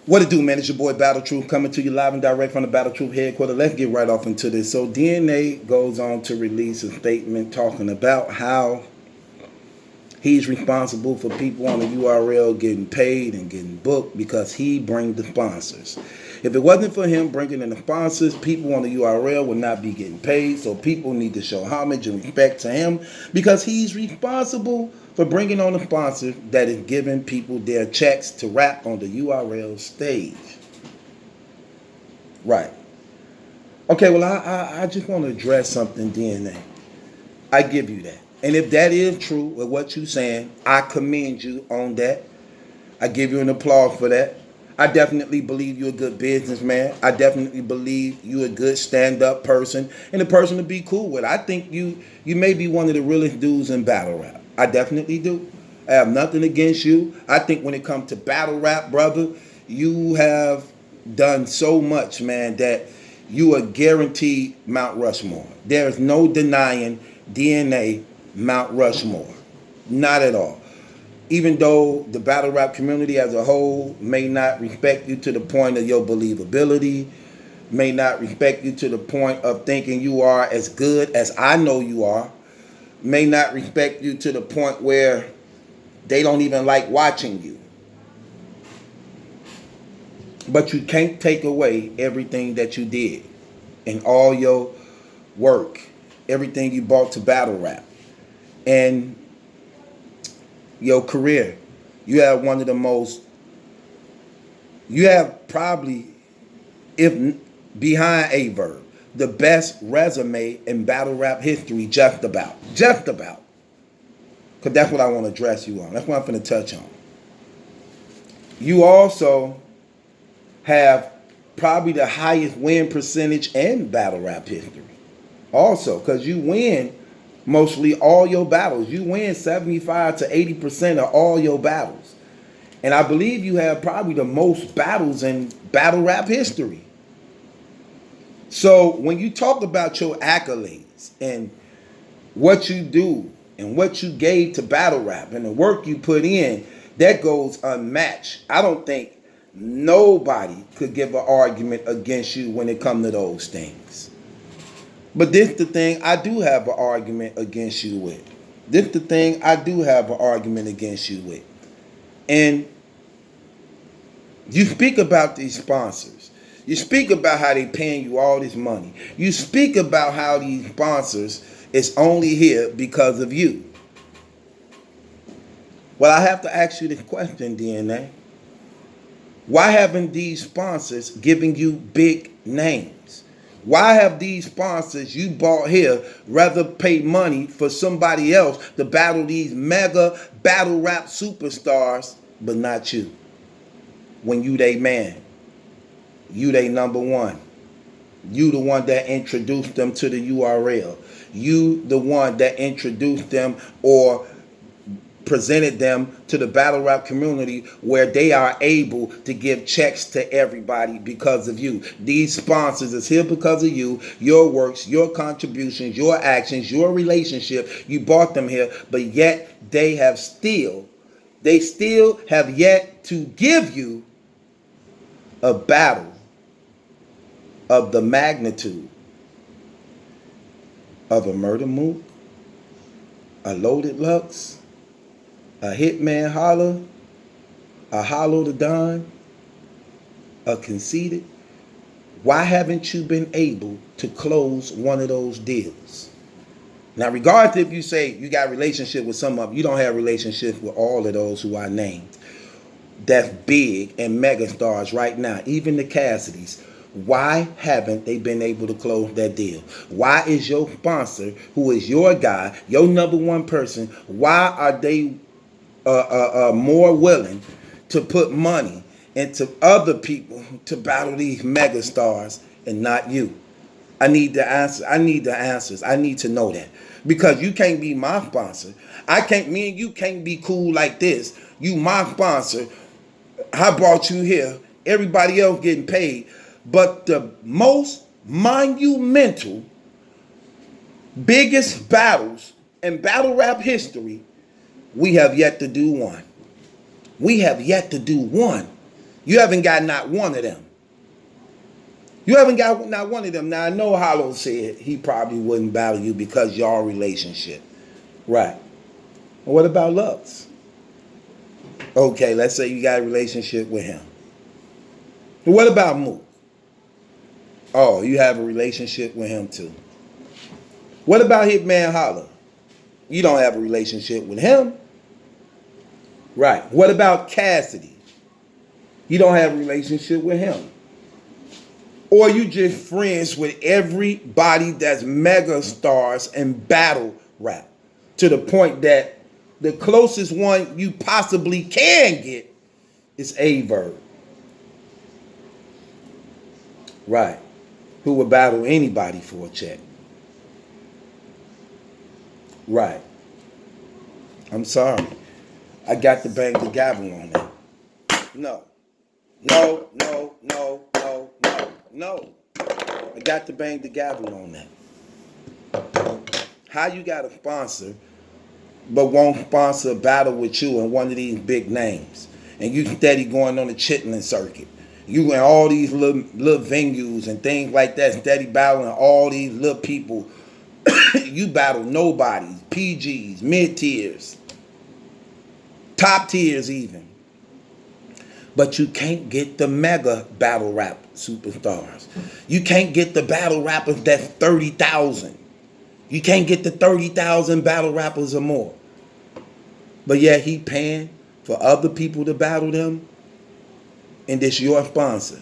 What it do, man? It's your boy Battle Truth coming to you live and direct from the Battle Truth headquarters. Let's get right off into this. So DNA goes on to release a statement talking about how he's responsible for people on the URL getting paid and getting booked because he brings the sponsors. If it wasn't for him bringing in the sponsors, people on the URL would not be getting paid. So people need to show homage and respect to him because he's responsible for bringing on the sponsors that is giving people their checks to rap on the URL stage. Right. Okay, well, I just want to address something, DNA. I give you that. And if that is true with what you're saying, I commend you on that. I give you an applause for that. I definitely believe you're a good businessman. I definitely believe you're a good stand-up person and a person to be cool with. I think you may be one of the realest dudes in battle rap. I definitely do. I have nothing against you. I think when it comes to battle rap, brother, you have done so much, man, that you are guaranteed Mount Rushmore. There is no denying DNA Mount Rushmore. Not at all. Even though the battle rap community as a whole may not respect you to the point of your believability, may not respect you to the point of thinking you are as good as I know you are, may not respect you to the point where they don't even like watching you. But you can't take away everything that you did and all your work, everything you brought to battle rap. And your career, you have one of the most, you have probably, if behind a verb, the best resume in battle rap history, just about. Just about. Because that's what I want to address you on. That's what I'm going to touch on. You also have probably the highest win percentage in battle rap history. Also, because you win mostly all your battles. You win 75 to 80% of all your battles. And I believe you have probably the most battles in battle rap history. So when you talk about your accolades and what you do and what you gave to battle rap and the work you put in, that goes unmatched. I don't think nobody could give an argument against you when it comes to those things. But this the thing I do have an argument against you with. This the thing I do have an argument against you with. And you speak about these sponsors. You speak about how they paying you all this money. You speak about how these sponsors is only here because of you. Well, I have to ask you this question, DNA. Why haven't these sponsors given you big names? Why have these sponsors you bought here rather pay money for somebody else to battle these mega battle rap superstars, but not you? When you they man, you they number one. You the one that introduced them to the URL. You the one that introduced them or presented them to the battle rap community where they are able to give checks to everybody because of you. These sponsors is here because of you, your works, your contributions, your actions, your relationship. You brought them here, but yet they still have yet to give you a battle of the magnitude of a Murder Mook, a Loaded Lux, a Hitman Holler, a Hollow the Don, a Conceited. Why haven't you been able to close one of those deals? Now, regardless if you say you got a relationship with some of them, you don't have a relationship with all of those who I named. That's big and mega stars right now, even the Cassidys. Why haven't they been able to close that deal? Why is your sponsor, who is your guy, your number one person, why are they more willing to put money into other people to battle these mega stars and not you? I need the answer. I need the answers. I need to know that. Because you can't be my sponsor. Me and you can't be cool like this. You my sponsor. I brought you here. Everybody else getting paid. But the most monumental, biggest battles in battle rap history, we have yet to do one. We have yet to do one. You haven't got not one of them. You haven't got not one of them. Now, I know Hollow said he probably wouldn't battle you because y'all relationship. Right. What about Lux? Okay, let's say you got a relationship with him. What about Mook? Oh, you have a relationship with him too. What about Hitman Holla? You don't have a relationship with him. Right. What about Cassidy? You don't have a relationship with him. Or you just friends with everybody that's mega stars and battle rap. To the point that the closest one you possibly can get is Averb. Right. Who would battle anybody for a check. Right. I'm sorry. I got to bang the gavel on that. No. No, no, no, no, no, no. I got to bang the gavel on that. How you got a sponsor, but won't sponsor a battle with you and one of these big names? And you steady going on the chitlin circuit. You in all these little venues and things like that, steady battling all these little people. You battle nobodies, PGs, mid-tiers, top tiers even. But you can't get the mega battle rap superstars. You can't get the battle rappers that's 30,000. You can't get the 30,000 battle rappers or more. But yet he paying for other people to battle them, and it's your sponsor.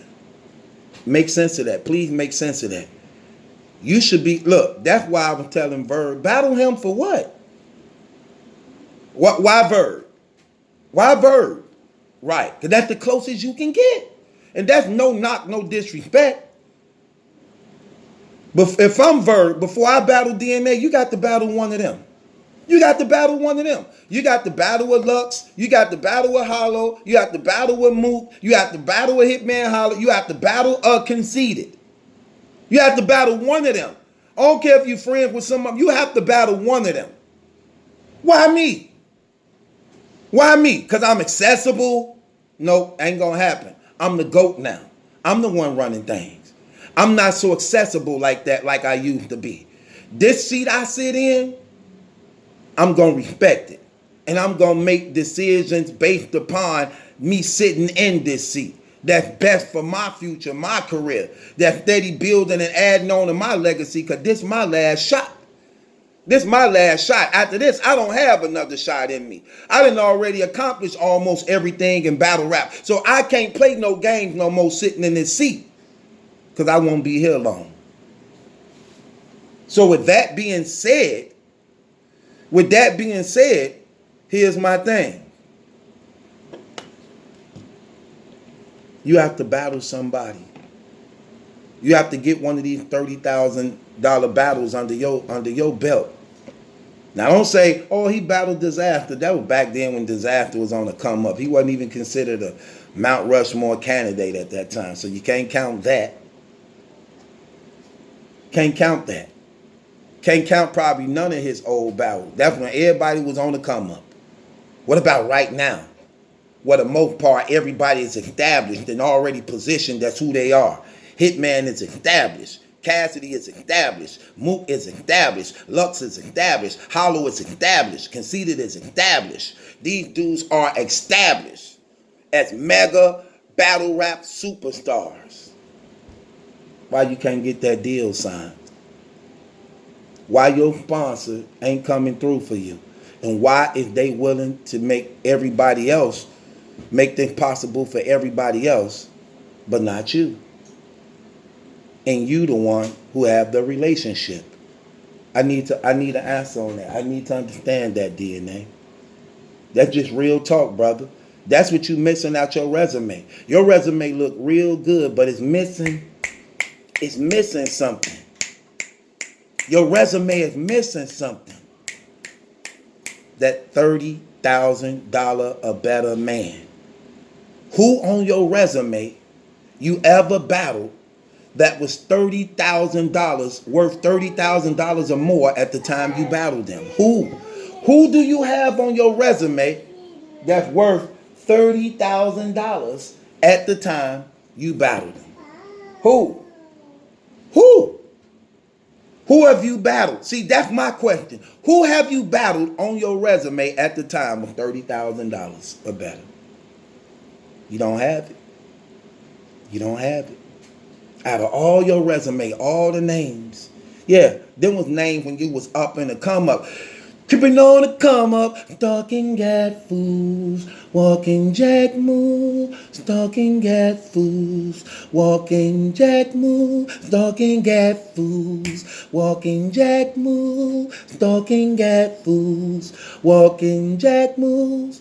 Make sense of that. Please make sense of that. You should be, look, that's why I was telling Verb, battle him for what? Why Verb? Why Verb? Right, because that's the closest you can get. And that's no knock, no disrespect. But if I'm Verb, before I battle DNA, you got to battle one of them. You got to battle one of them. You got to battle with Lux. You got to battle with Hollow. You have to battle with Mook. You have to battle with Hitman Hollow. You have to battle Conceited. You have to battle one of them. I don't care if you're friends with someone. You have to battle one of them. Why me? Why me? Because I'm accessible? No, ain't gonna happen. I'm the GOAT now. I'm the one running things. I'm not so accessible like that like I used to be. This seat I sit in, I'm gonna respect it. And I'm gonna make decisions based upon me sitting in this seat. That's best for my future, my career. That's steady building and adding on to my legacy, because this is my last shot. This is my last shot. After this, I don't have another shot in me. I done already accomplished almost everything in battle rap. So I can't play no games no more sitting in this seat, because I won't be here long. So with that being said, here's my thing. You have to battle somebody. You have to get one of these $30,000 battles under your belt. Now don't say, oh, he battled Disaster. That was back then when Disaster was on the come up. He wasn't even considered a Mount Rushmore candidate at that time. So you can't count that. Can't count that. Can't count probably none of his old battles. That's when everybody was on the come up. What about right now? Where the most part everybody is established and already positioned, that's who they are. Hitman is established. Cassidy is established. Mook is established. Lux is established. Hollow is established. Conceited is established. These dudes are established as mega battle rap superstars. Why you can't get that deal signed? Why your sponsor ain't coming through for you? And why is they willing to make everybody else, make things possible for everybody else, but not you? And you the one who have the relationship. I need an answer on that. I need to understand that, DNA. That's just real talk, brother. That's what you missing out your resume. Your resume look real good, but it's missing something. Your resume is missing something. That $30,000 or better man. Who on your resume you ever battled that was $30,000, worth $30,000 or more at the time you battled them? Who do you have on your resume that's worth $30,000 at the time you battled him? Who? Who? Who have you battled? See, that's my question. Who have you battled on your resume at the time of $30,000 or better? You don't have it. You don't have it. Out of all your resume, all the names. Yeah, them was names when you was up in the come up. Creeping on the come up, stalking at fools, walking Jack Moo, stalking at fools, walking Jack Moo, stalking at fools, walking Jack Moo, stalking at fools, walking Jack Moos.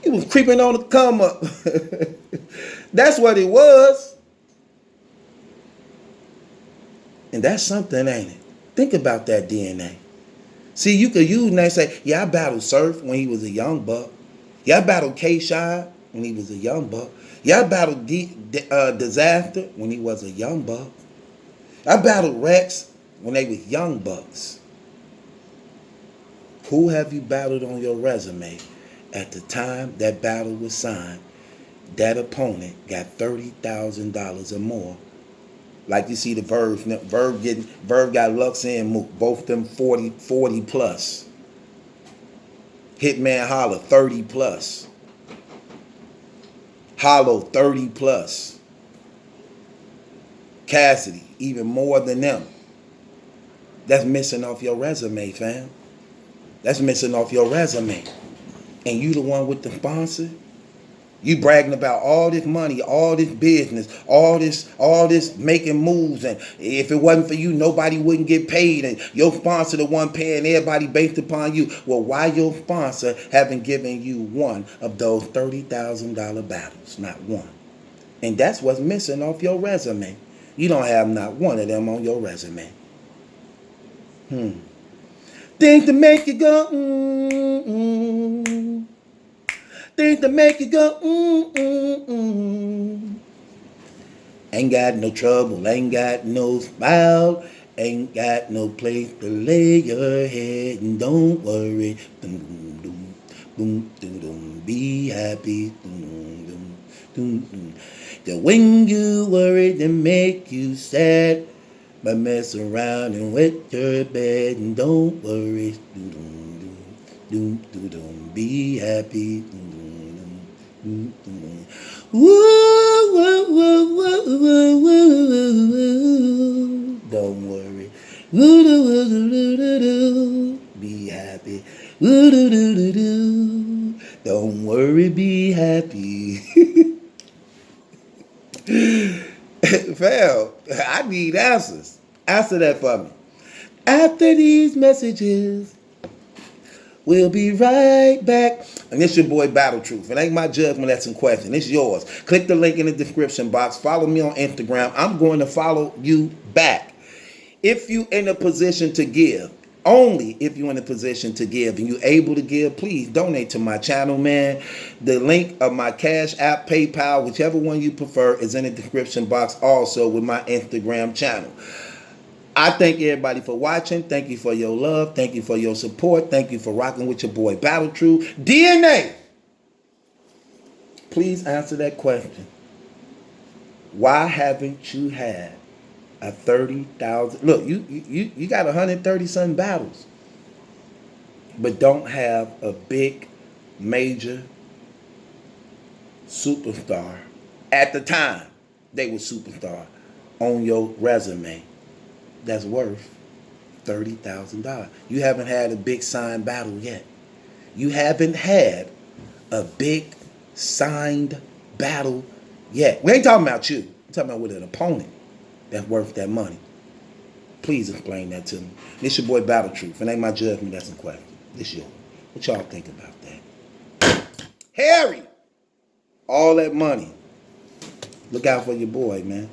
He was creeping on the come up. That's what it was. And that's something, ain't it? Think about that DNA. See, you could use and say, yeah, I battled Surf when he was a young buck. Yeah, I battled K-Shine when he was a young buck. Yeah, I battled Disaster when he was a young buck. I battled Rex when they was young bucks. Who have you battled on your resume at the time that battle was signed? That opponent got $30,000 or more. Like you see the Verb got Lux and Mook, both them 40 plus. Hitman Holla 30 plus. Hollow 30 plus. Cassidy even more than them. That's missing off your resume, fam. That's missing off your resume. And you the one with the sponsor? You bragging about all this money, all this business, all this making moves, and if it wasn't for you, nobody wouldn't get paid, and your sponsor the one paying everybody based upon you. Well, why your sponsor haven't given you one of those $30,000 battles? Not one. And that's what's missing off your resume. You don't have not one of them on your resume. Things to make you go, things to make you go, Ain't got no trouble, ain't got no smile, ain't got no place to lay your head, and don't worry, boom, boom, boom, boom, boom, be happy, boom, boom, boom, boom. The when you worry, they make you sad, but mess around and wet your bed, and don't worry, boom, boom, boom, boom, be happy, woo, woo, woo, woo, woo, woo, woo. Don't worry. Woo, doo, woo, doo, doo, doo, doo. Be happy. Woo, doo, doo, doo, doo. Don't worry, be happy. Fam, I need answers. Answer that for me. After these messages, we'll be right back. And it's your boy Battle Truth. It ain't my judgment that's in question. It's yours. Click the link in the description box. Follow me on Instagram. I'm going to follow you back. If you in a position to give, only if you're in a position to give and you're able to give, please donate to my channel, man. The link of my Cash App, PayPal, whichever one you prefer, is in the description box also with my Instagram channel. I thank everybody for watching. Thank you for your love. Thank you for your support. Thank you for rocking with your boy Battle Truth. DNA, please answer that question. Why haven't you had a 30,000? Look, you got 130 some battles, but don't have a big major superstar at the time they were superstar on your resume that's worth $30,000. You haven't had a big signed battle yet. You haven't had a big signed battle yet. We ain't talking about you. I'm talking about with an opponent that's worth that money. Please explain that to me. This your boy Battle Truth. It ain't my judgment that's in question. This yours. What y'all think about that? Harry, all that money. Look out for your boy, man.